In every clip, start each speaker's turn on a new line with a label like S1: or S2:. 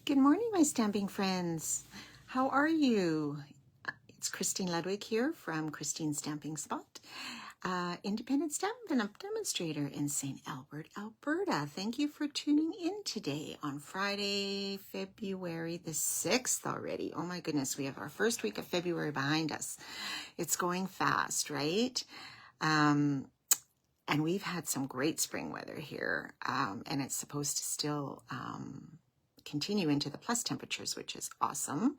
S1: Good morning, my stamping friends. How are you? It's Christine Ludwig here from Christine's Stamping Spot, independent stamp and up demonstrator in St. Albert, Alberta. Thank you for tuning in today on Friday, February the 6th already. Oh my goodness, we have our first week of February behind us. It's going fast, right? And we've had some great spring weather here, and it's supposed to still continue into the plus temperatures, which is awesome.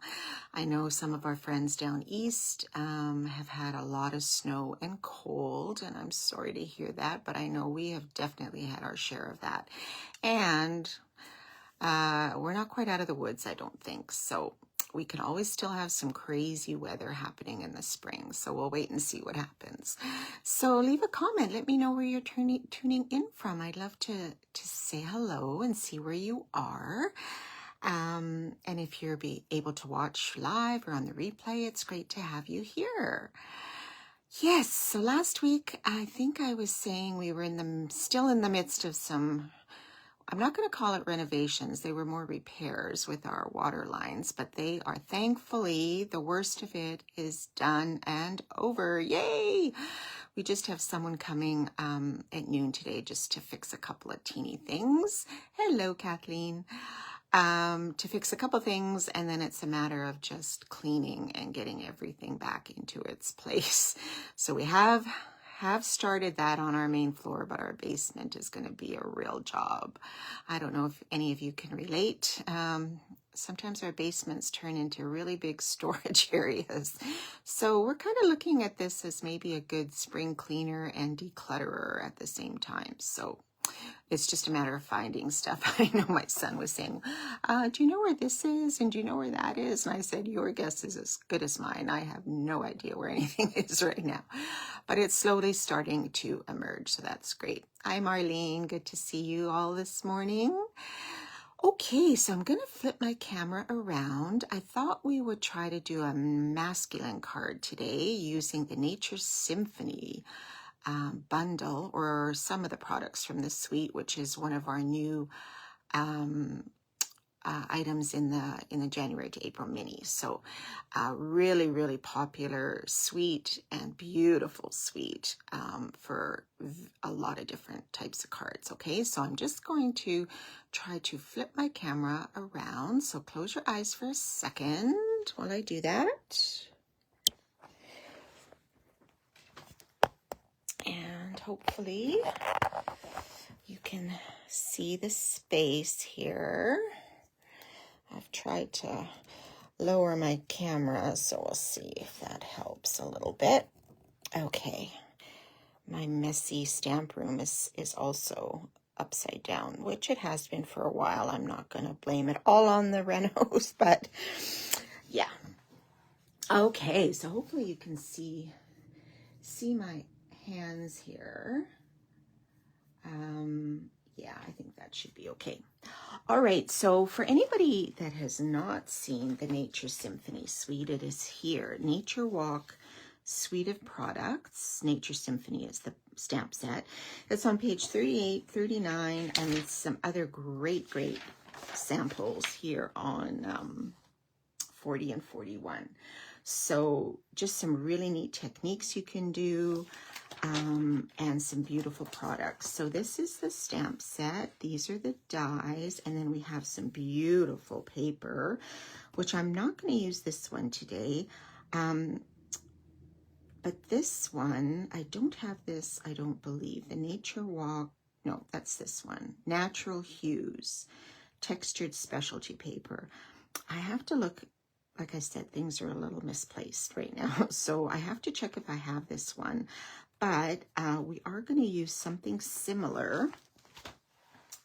S1: I know some of our friends down east have had a lot of snow and cold, and I'm sorry to hear that, but I know we have definitely had our share of that. And we're not quite out of the woods, I don't think. So we can always still have some crazy weather happening in the spring. So we'll wait and see what happens. So leave a comment. Let me know where you're tuning in from. I'd love to say hello and see where you are. And if you're able to watch live or on the replay, it's great to have you here. Yes, so last week, I think I was saying we were still in the midst of some, I'm not going to call it renovations. They were more repairs with our water lines, but they are thankfully, the worst of it is done and over. Yay! We just have someone coming at noon today just to fix a couple of teeny things. Hello, Kathleen. To fix a couple things, and then it's a matter of just cleaning and getting everything back into its place. So we have started that on our main floor, but our basement is going to be a real job. I don't know if any of you can relate. Sometimes our basements turn into really big storage areas. So we're kind of looking at this as maybe a good spring cleaner and declutterer at the same time. So it's just a matter of finding stuff. I know my son was saying, do you know where this is? And do you know where that is? And I said, your guess is as good as mine. I have no idea where anything is right now. But it's slowly starting to emerge, so that's great. Hi, Marlene. Good to see you all this morning. Okay, so I'm going to flip my camera around. I thought we would try to do a masculine card today using the Nature Symphony bundle, or some of the products from the suite, which is one of our new items in the January to April mini. So really popular suite and beautiful suite for a lot of different types of cards. Okay, so I'm just going to try to flip my camera around. So close your eyes for a second while I do that. And hopefully you can see the space here. I've tried to lower my camera, so we'll see if that helps a little bit. Okay, my messy stamp room is also upside down, which it has been for a while. I'm not going to blame it all on the renos, but yeah. Okay, so hopefully you can see my hands here. Yeah, I think that should be okay. All right, so for anybody that has not seen the Nature Symphony suite, it is here. Nature Walk suite of products. Nature Symphony is the stamp set. It's on page 38, 39, and some other great samples here on 40 and 41. So just some really neat techniques you can do, and some beautiful products. So this is the stamp set. These are the dies, and then we have some beautiful paper, which I'm not going to use this one today. But this one, I don't have this, I don't believe. The Nature Walk, no, that's this one. Natural Hues, textured specialty paper. I have to look. Like I said, things are a little misplaced right now, so I have to check if I have this one. But we are going to use something similar,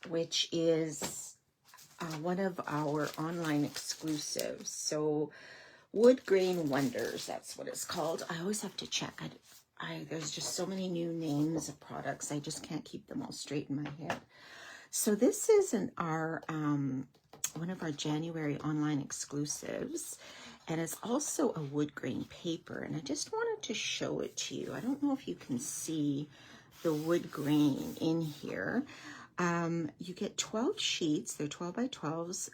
S1: which is one of our online exclusives. So Wood Grain Wonders, that's what it's called. I always have to check. There's just so many new names of products. I just can't keep them all straight in my head. So this is one of our January online exclusives, and it's also a wood grain paper, and I just wanted to show it to you. I don't know if you can see the wood grain in here. You get 12 sheets. They're 12 by 12s,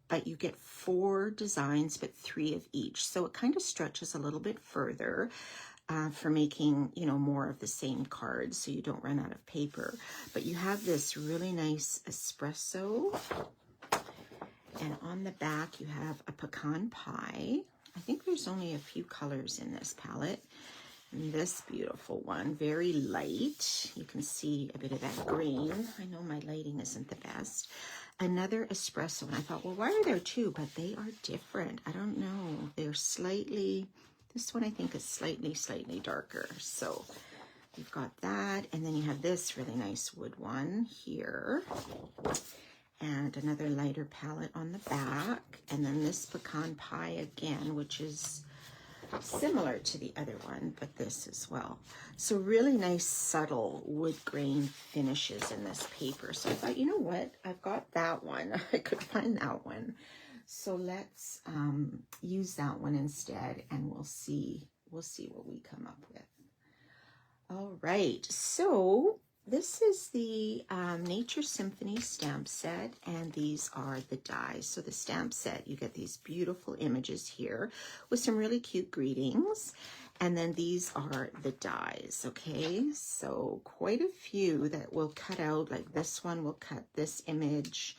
S1: but you get 4 designs, but 3 of each. So it kind of stretches a little bit further for making, you know, more of the same cards so you don't run out of paper. But you have this really nice espresso. And on the back, you have a pecan pie. I think there's only a few colors in this palette. And this beautiful one, very light. You can see a bit of that green. I know my lighting isn't the best. Another espresso. And I thought, well, why are there 2? But they are different. I don't know. They're slightly, this one I think is slightly darker. So you've got that. And then you have this really nice wood one here. And another lighter palette on the back. And then this pecan pie again, which is similar to the other one, but this as well. So really nice subtle wood grain finishes in this paper. So I thought, you know what? I've got that one. I could find that one. So let's use that one instead, and we'll see what we come up with. All right. So this is the Nature Symphony stamp set, and these are the dies. So the stamp set, you get these beautiful images here with some really cute greetings. And then these are the dies, okay? So quite a few that will cut out, like this one will cut this image.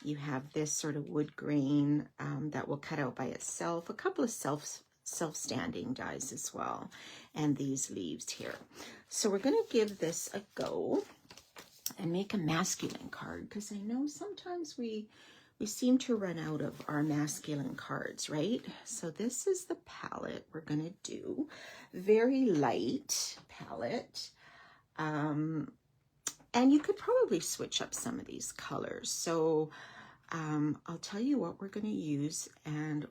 S1: You have this sort of wood grain that will cut out by itself. A couple of self-standing dies as well, and these leaves here. So we're going to give this a go and make a masculine card, because I know sometimes we seem to run out of our masculine cards, right? So this is the palette we're going to do. Very light palette. And you could probably switch up some of these colors. So I'll tell you what we're going to use, and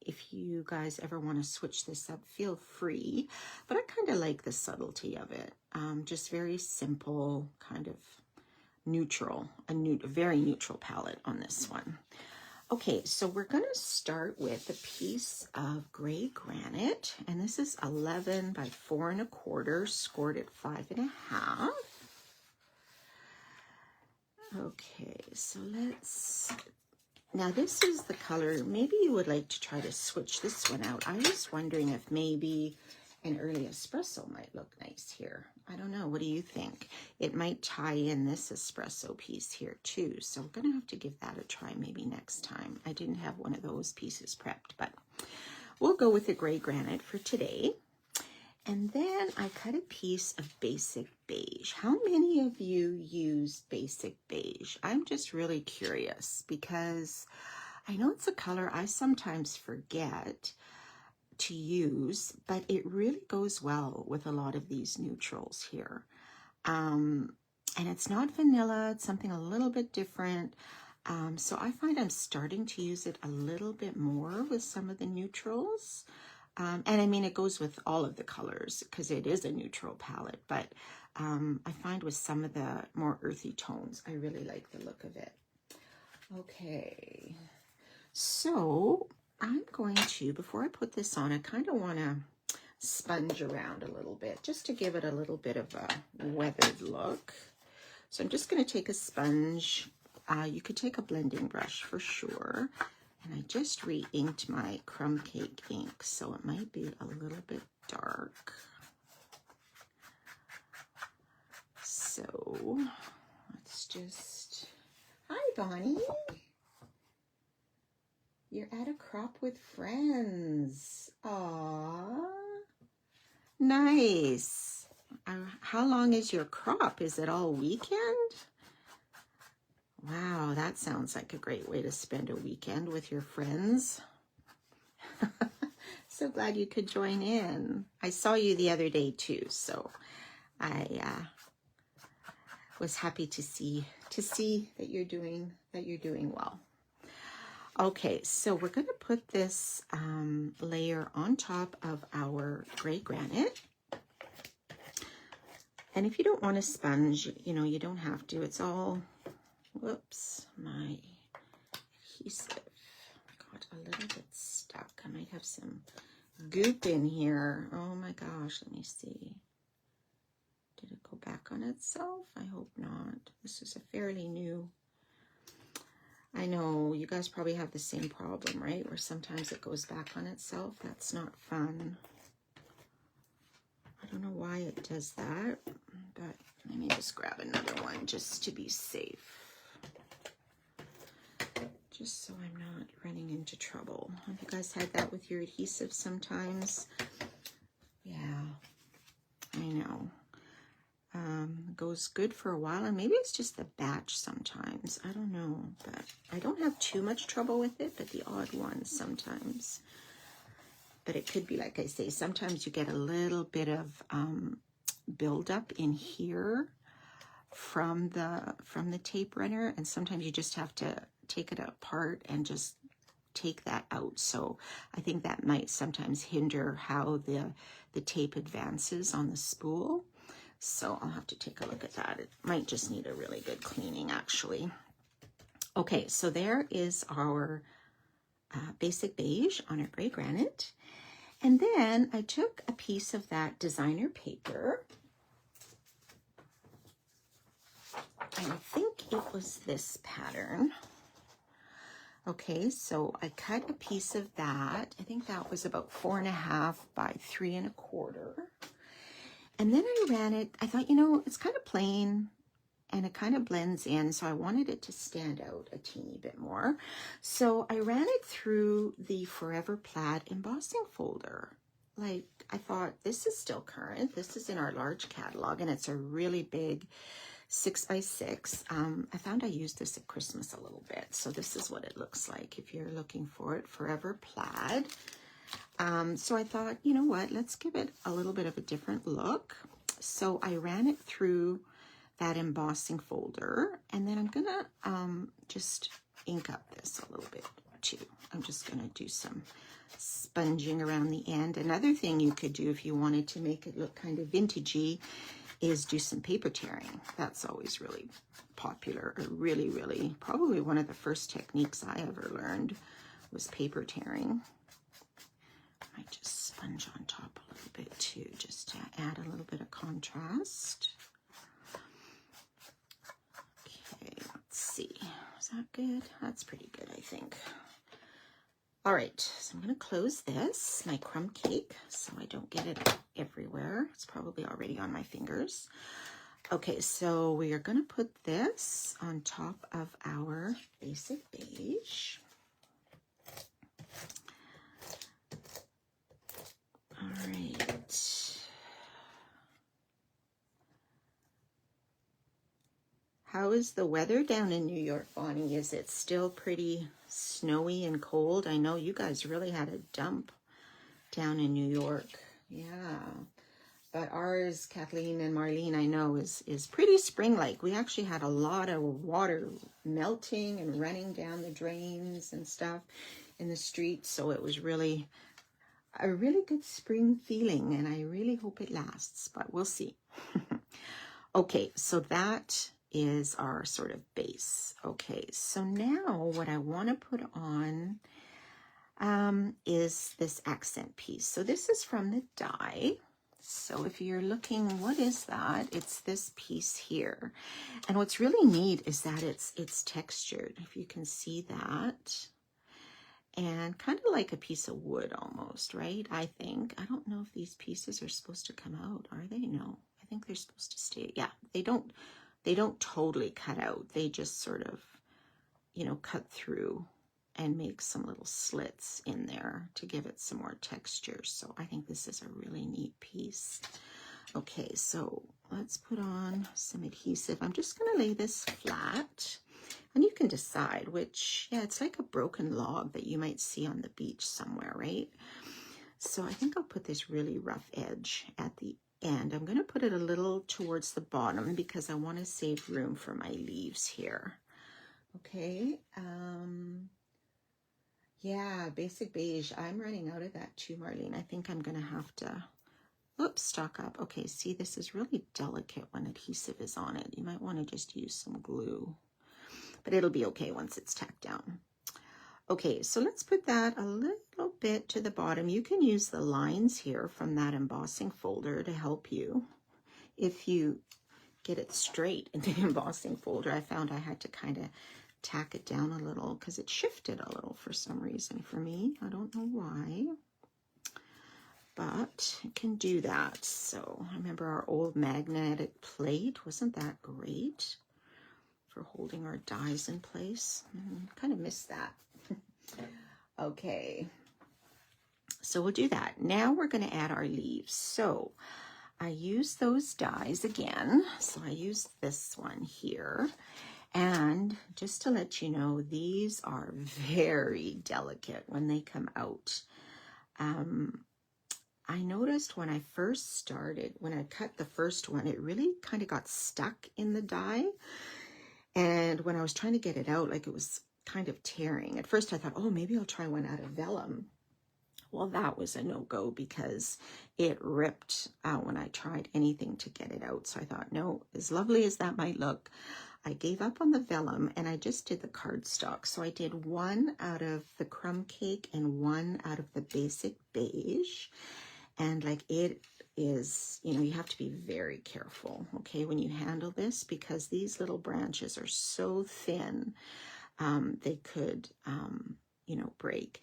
S1: if you guys ever want to switch this up, feel free. But I kind of like the subtlety of it. Just very simple, kind of neutral, a very neutral palette on this one. Okay, so we're going to start with a piece of gray granite, and this is 11 by 4 1/4, scored at 5 1/2. Okay, so now this is the color. Maybe you would like to try to switch this one out. I was wondering if maybe an early espresso might look nice here. I don't know. What do you think? It might tie in this espresso piece here too. So we're going to have to give that a try maybe next time. I didn't have one of those pieces prepped, but we'll go with the gray granite for today. And then I cut a piece of basic beige. How many of you use basic beige? I'm just really curious, because I know it's a color I sometimes forget to use, but it really goes well with a lot of these neutrals here. And it's not vanilla, it's something a little bit different. So I find I'm starting to use it a little bit more with some of the neutrals. And I mean, it goes with all of the colors because it is a neutral palette, but I find with some of the more earthy tones, I really like the look of it. Okay, so I'm going to, before I put this on, I kind of want to sponge around a little bit just to give it a little bit of a weathered look. So I'm just going to take a sponge. You could take a blending brush for sure. And I just re-inked my crumb cake ink, so it might be a little bit dark. So let's just, hi Bonnie. You're at a crop with friends. Aww, nice. How long is your crop? Is it all weekend? Wow, that sounds like a great way to spend a weekend with your friends. So glad you could join in. I saw you the other day too, so I was happy to see that you're doing well. Okay, so we're going to put this layer on top of our gray granite. And if you don't want to sponge, you know, you don't have to. It's all, whoops, my adhesive got a little bit stuck. I might have some goop in here. Oh my gosh, let me see. Did it go back back on itself? I hope not. This is a fairly new. I know you guys probably have the same problem, right? Where sometimes it goes back on itself. That's not fun. I don't know why it does that, but let me just grab another one just to be safe. Just so I'm not running into trouble. Have you guys had that with your adhesive sometimes? Yeah, I know. Goes good for a while, and maybe it's just the batch sometimes. I don't know, but I don't have too much trouble with it, but the odd ones sometimes. But it could be, like I say, sometimes you get a little bit of buildup in here from the tape runner, and sometimes you just have to take it apart and just take that out. So I think that might sometimes hinder how the tape advances on the spool. So I'll have to take a look at that. It might just need a really good cleaning, actually. Okay, so there is our basic beige on our gray granite. And then I took a piece of that designer paper. And I think it was this pattern. Okay, so I cut a piece of that. I think that was about 4.5 by 3 1/4. And then I ran it. I thought, you know, it's kind of plain and it kind of blends in, so I wanted it to stand out a teeny bit more. So I ran it through the Forever Plaid embossing folder. Like, I thought, this is still current. This is in our large catalog, and it's a really big 6 by 6. I found I used this at Christmas a little bit, so this is what it looks like if you're looking for it. Forever Plaid. So I thought, you know what, let's give it a little bit of a different look. So I ran it through that embossing folder, and then I'm gonna just ink up this a little bit too. I'm just gonna do some sponging around the end. Another thing you could do if you wanted to make it look kind of vintagey is do some paper tearing. That's always really popular, or really, probably one of the first techniques I ever learned was paper tearing. I might just sponge on top a little bit too, just to add a little bit of contrast. Okay, let's see. Is that good? That's pretty good, I think. All right, so I'm going to close this, my crumb cake, so I don't get it everywhere. It's probably already on my fingers. Okay, so we are going to put this on top of our basic beige. All right. How is the weather down in New York, Bonnie? Is it still pretty snowy and cold? I know you guys really had a dump down in New York. Yeah. But ours, Kathleen and Marlene, I know is pretty spring-like. We actually had a lot of water melting and running down the drains and stuff in the streets. So it was really a really good spring feeling, and I really hope it lasts, but we'll see. Okay, so that is our sort of base. Okay, so now what I want to put on is this accent piece. So this is from the die. So if you're looking, what is that? It's this piece here. And what's really neat is that it's textured, if you can see that. And kind of like a piece of wood almost, right? I think. I don't know if these pieces are supposed to come out, are they? No, I think they're supposed to stay. Yeah, they don't totally cut out. They just sort of, you know, cut through and make some little slits in there to give it some more texture. So I think this is a really neat piece. Okay, so let's put on some adhesive. I'm just going to lay this flat. And you can decide which, yeah, it's like a broken log that you might see on the beach somewhere, right? So I think I'll put this really rough edge at the end. I'm going to put it a little towards the bottom because I want to save room for my leaves here. Okay. Yeah, basic beige. I'm running out of that too, Marlene. I think I'm going to have to, oops, stock up. Okay, see, this is really delicate when adhesive is on it. You might want to just use some glue. But it'll be okay once it's tacked down. Okay, so let's put that a little bit to the bottom. You can use the lines here from that embossing folder to help you if you get it straight in the embossing folder. I found I had to kind of tack it down a little because it shifted a little for some reason for me. I don't know why, but it can do that. So I remember our old magnetic plate. Wasn't that great for holding our dies in place? Kind of miss that. Okay, so we'll do that. Now we're going to add our leaves. So I use those dies again. So I use this one here. And just to let you know, these are very delicate when they come out. I noticed when I first started, when I cut the first one, it really kind of got stuck in the die. And when I was trying to get it out, like it was kind of tearing. At first I thought, oh, maybe I'll try one out of vellum. Well, that was a no-go because it ripped when I tried anything to get it out. So I thought, no, as lovely as that might look, I gave up on the vellum and I just did the cardstock. So I did one out of the crumb cake and one out of the basic beige. And like it is, you know, you have to be very careful, okay, when you handle this because these little branches are so thin, they could, you know, break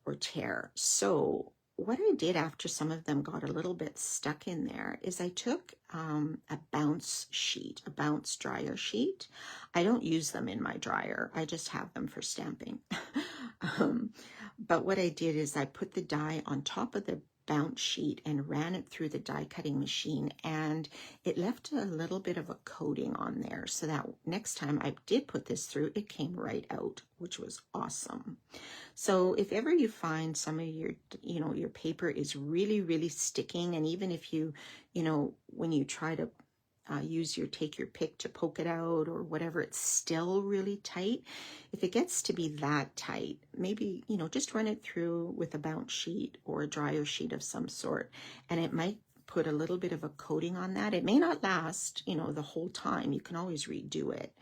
S1: or tear. So what I did after some of them got a little bit stuck in there is I took a bounce sheet, a bounce dryer sheet. I don't use them in my dryer. I just have them for stamping. But what I did is I put the die on top of the bounce sheet and ran it through the die cutting machine, and it left a little bit of a coating on there so that next time I did put this through, it came right out, which was awesome. So if ever you find some of your, you know, your paper is really, really sticking, and even if you, you know, when you try to take your pick to poke it out or whatever, it's still really tight. If it gets to be that tight, maybe, you know, just run it through with a bounce sheet or a dryer sheet of some sort, and it might put a little bit of a coating on that. It may not last, you know, the whole time. You can always redo it,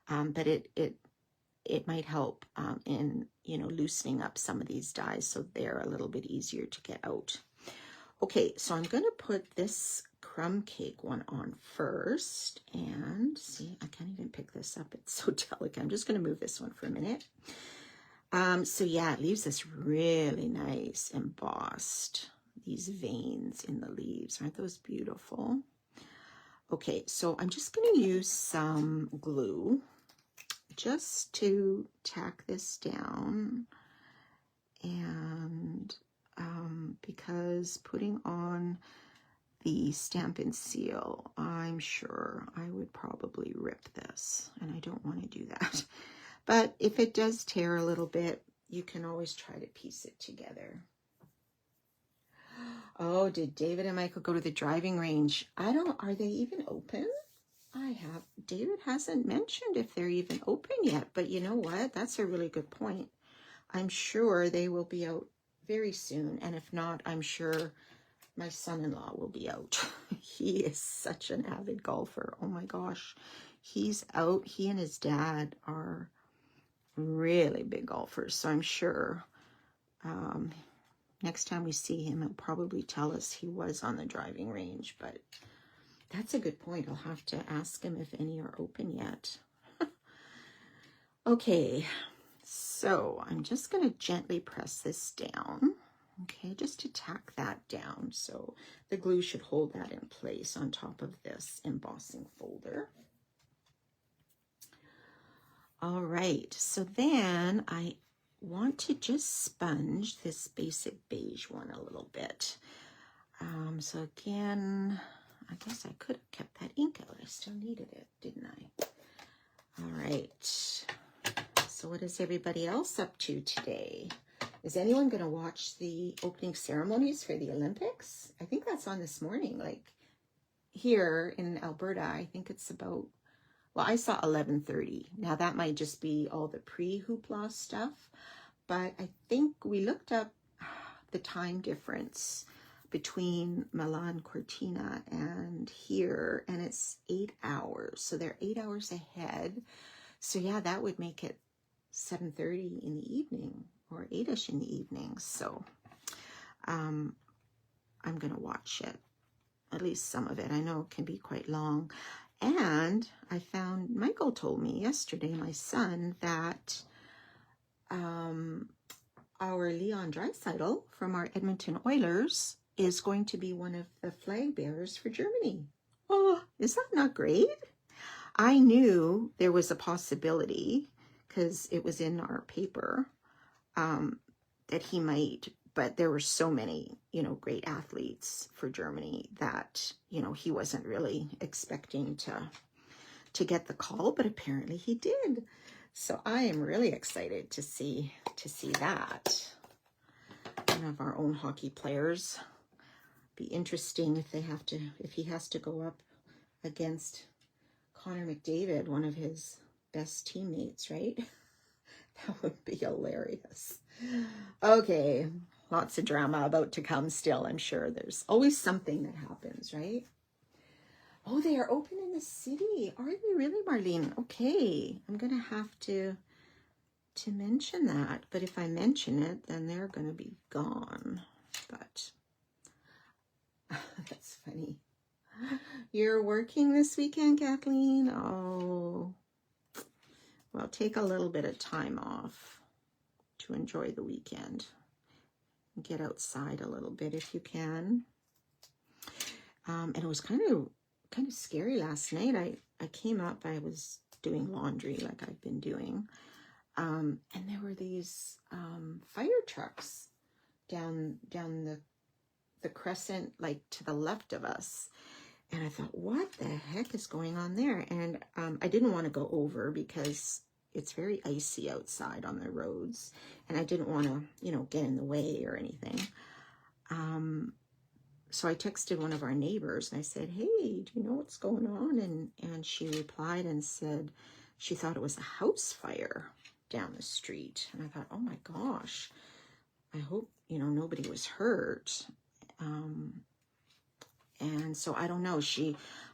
S1: but it might help in, you know, loosening up some of these dies so they're a little bit easier to get out. Okay, so I'm going to put this crumb cake one on first, and see, I can't even pick this up. It's so delicate. I'm just going to move this one for a minute. So yeah, it leaves this really nice embossed, these veins in the leaves. Aren't those beautiful? Okay, so I'm just going to use some glue just to tack this down, and because putting on the Stampin' Seal, I'm sure I would probably rip this, and I don't want to do that. But if it does tear a little bit, you can always try to piece it together. Oh, did David and Michael go to the driving range? Are they even open? David hasn't mentioned if they're even open yet, but you know what? That's a really good point. I'm sure they will be out very soon, and if not, I'm sure my son-in-law will be out. He is such an avid golfer. Oh my gosh. He's out. He and his dad are really big golfers, so I'm sure next time we see him, he'll probably tell us he was on the driving range, but that's a good point. I'll have to ask him if any are open yet. Okay, so I'm just going to gently press this down, okay, just to tack that down. So the glue should hold that in place on top of this embossing folder. All right, so then I want to just sponge this basic beige one a little bit. So again, I guess I could have kept that ink out. I still needed it, didn't I? All right. So what is everybody else up to today? Is anyone going to watch the opening ceremonies for the Olympics? I think that's on this morning. Like here in Alberta, I think it's about, well, I saw 11:30. Now that might just be all the pre-hoopla stuff, but I think we looked up the time difference between Milan Cortina and here, and it's 8 hours. So they're 8 hours ahead. So yeah, that would make it 7:30 in the evening or 8ish in the evening. So I'm going to watch it, at least some of it. I know it can be quite long. And I found, Michael told me yesterday, my son, that our Leon Draisaitl from our Edmonton Oilers is going to be one of the flag bearers for Germany. Oh, is that not great? I knew there was a possibility because it was in our paper that he might, but there were so many, great athletes for Germany that, he wasn't really expecting to get the call, but apparently he did. So I am really excited to see that. One of our own hockey players. Be interesting if he has to go up against Connor McDavid, one of his best teammates, right? That would be hilarious. Okay, lots of drama about to come still, I'm sure. There's always something that happens, right? Oh, they are open in the city. Are they really, Marlene? Okay, I'm going to have to mention that. But if I mention it, then they're going to be gone. But that's funny. You're working this weekend, Kathleen? Oh, well, take a little bit of time off to enjoy the weekend. Get outside a little bit if you can. And it was kind of scary last night. I came up, I was doing laundry like I've been doing. And there were these fire trucks down the crescent, like to the left of us. And I thought, what the heck is going on there? And I didn't want to go over because it's very icy outside on the roads. And I didn't want to, get in the way or anything. So I texted one of our neighbors and I said, hey, do you know what's going on? And she replied and said she thought it was a house fire down the street. And I thought, oh my gosh, I hope, nobody was hurt. And so I don't know,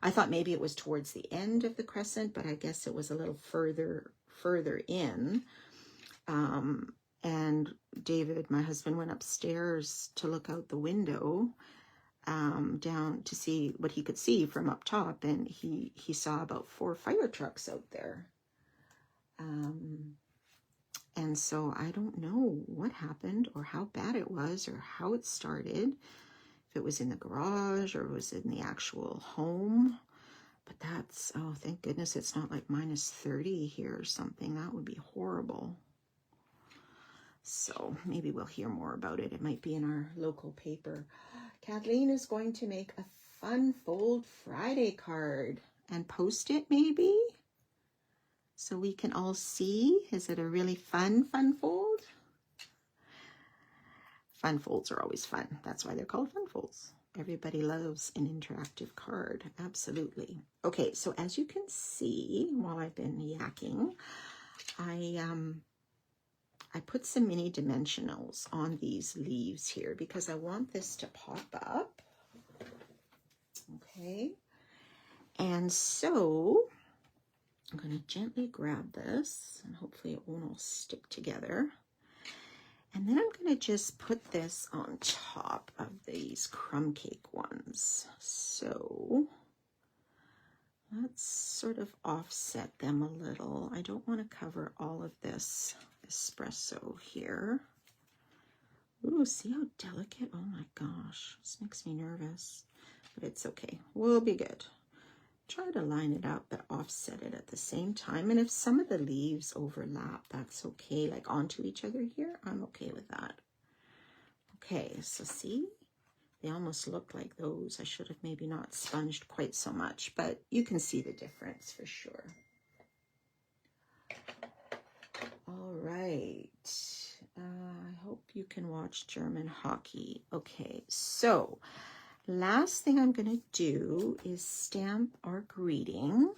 S1: I thought maybe it was towards the end of the crescent, but I guess it was a little further in. And David, my husband, went upstairs to look out the window, down to see what he could see from up top. And he saw about 4 fire trucks out there. And so I don't know what happened or how bad it was or how it started. If it was in the garage or was in the actual home. But that's, oh, thank goodness it's not like -30 here or something. That would be horrible. So maybe we'll hear more about it. It might be in our local paper. Kathleen is going to make a Fun Fold Friday card and post it maybe, so we can all see. Is it a really fun fold? Fun folds are always fun. That's why they're called fun folds. Everybody loves an interactive card. Absolutely. Okay, so as you can see, while I've been yakking, I put some mini dimensionals on these leaves here because I want this to pop up. Okay. And so I'm going to gently grab this and hopefully it won't all stick together. And then I'm going to just put this on top of these crumb cake ones. So let's sort of offset them a little. I don't want to cover all of this espresso here. Ooh, see how delicate? Oh my gosh, this makes me nervous, but it's okay. We'll be good. Try to line it up, but offset it at the same time. And if some of the leaves overlap, that's okay, like onto each other here, I'm okay with that. Okay, so see, they almost look like those. I should have maybe not sponged quite so much, but you can see the difference for sure. All right. I hope you can watch German hockey. Okay, so last thing I'm going to do is stamp our greeting.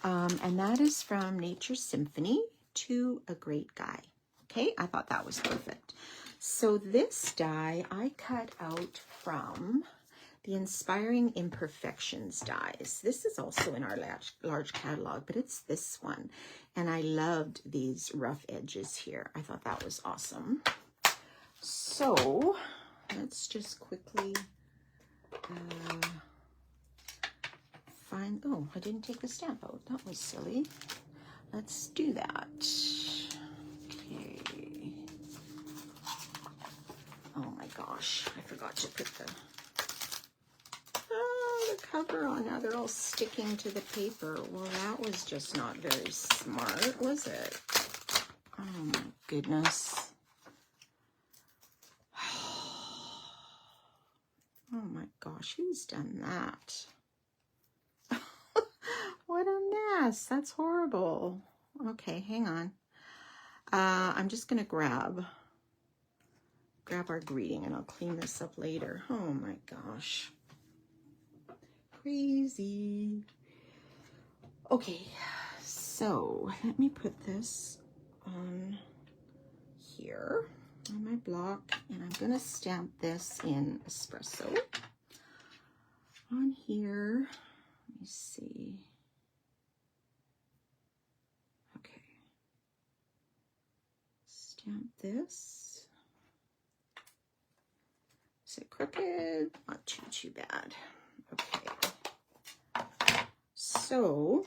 S1: And that is from Nature Symphony, to a great guy. Okay, I thought that was perfect. So this die I cut out from the Inspiring Imperfections dies. This is also in our large catalog, but it's this one. And I loved these rough edges here. I thought that was awesome. So let's just quickly find, oh, I didn't take the stamp out. That was silly. Let's do that. Okay. Oh my gosh, I forgot to put the cover on. Now they're all sticking to the paper. Well, that was just not very smart, was it? Oh my goodness. Oh my gosh, who's done that? What a mess. That's horrible. Okay, hang on. I'm just going to grab our greeting and I'll clean this up later. Oh my gosh. Crazy. Okay, so let me put this on here on my block, and I'm going to stamp this in espresso on here. Let me see. Okay. Stamp this. Is it crooked? Not too bad. Okay. So,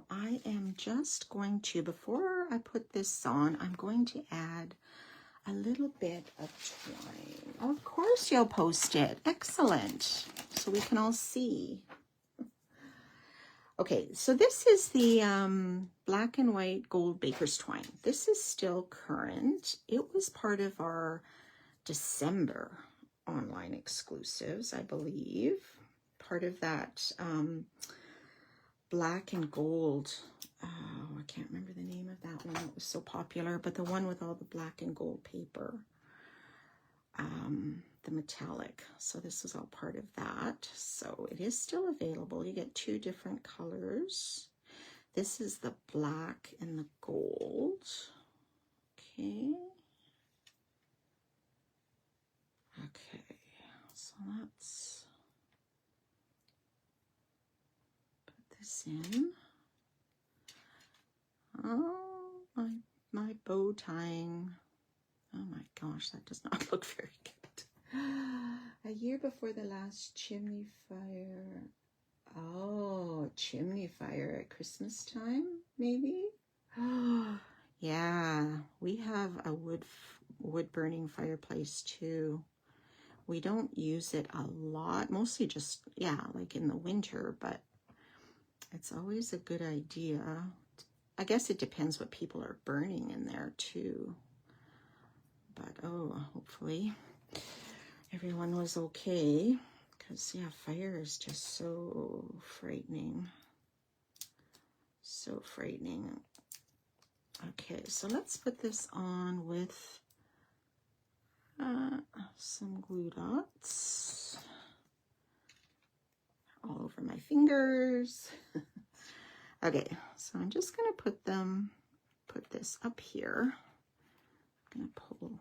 S1: I am just going to, before I put this on, I'm going to add a little bit of twine. Of course you'll post it. Excellent. So we can all see. Okay, so this is the black and white gold baker's twine. This is still current. It was part of our December online exclusives, I believe. Part of that black and gold. Oh, I can't remember the name of that one. It was so popular, but the one with all the black and gold paper. The metallic. So this is all part of that. So it is still available. You get two different colors. This is the black and the gold. Okay. Okay. So let's put this in. Oh, my bow tying. Oh my gosh, that does not look very good. A year before the last chimney fire. Oh, chimney fire at Christmas time, maybe? Yeah, we have a wood burning fireplace too. We don't use it a lot, mostly just, yeah, like in the winter, but it's always a good idea. I guess it depends what people are burning in there too. But, oh, hopefully everyone was okay, because, yeah, fire is just so frightening. So frightening. Okay, so let's put this on with some glue dots all over my fingers. Okay, so I'm just going to put this up here. I'm going to pull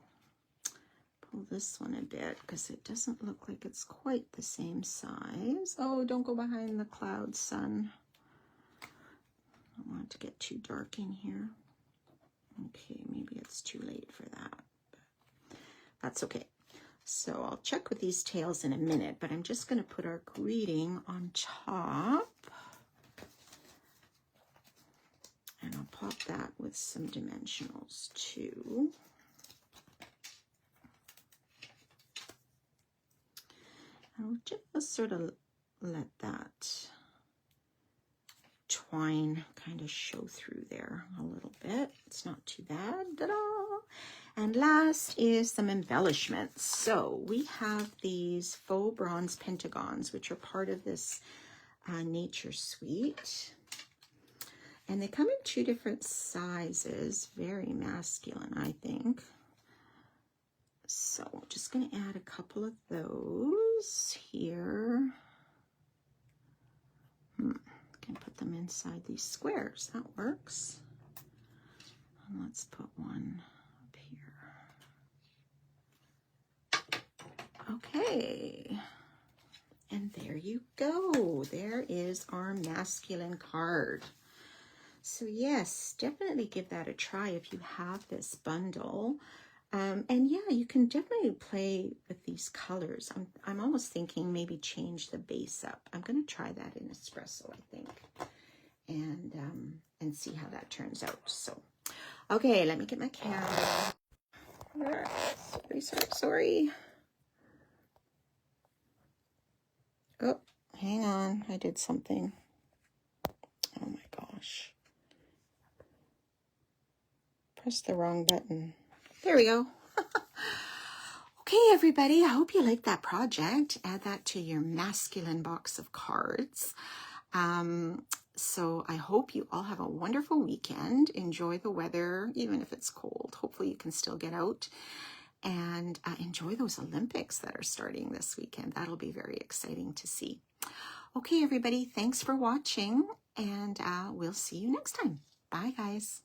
S1: this one a bit because it doesn't look like it's quite the same size. Oh, don't go behind the clouds, sun. I don't want it to get too dark in here. Okay, maybe it's too late for that, but that's okay. So I'll check with these tails in a minute, but I'm just going to put our greeting on top. And I'll pop that with some dimensionals too. I'll just sort of let that twine kind of show through there a little bit. It's not too bad at all. And last is some embellishments. So we have these faux bronze pentagons, which are part of this nature suite. And they come in two different sizes, very masculine, I think. So I'm just going to add a couple of those here. Can put them inside these squares. That works. And let's put one up here. Okay. And there you go. There is our masculine card. So yes, definitely give that a try if you have this bundle. And yeah, you can definitely play with these colors. I'm almost thinking maybe change the base up. I'm going to try that in espresso, I think, and see how that turns out. So, okay, let me get my camera. Sorry. Oh, hang on. I did something. Oh my gosh. Pressed the wrong button. There we go. Okay, everybody, I hope you liked that project. Add that to your masculine box of cards. So I hope you all have a wonderful weekend. Enjoy the weather, even if it's cold. Hopefully you can still get out and enjoy those Olympics that are starting this weekend. That'll be very exciting to see. Okay, everybody, thanks for watching, and we'll see you next time. Bye, guys.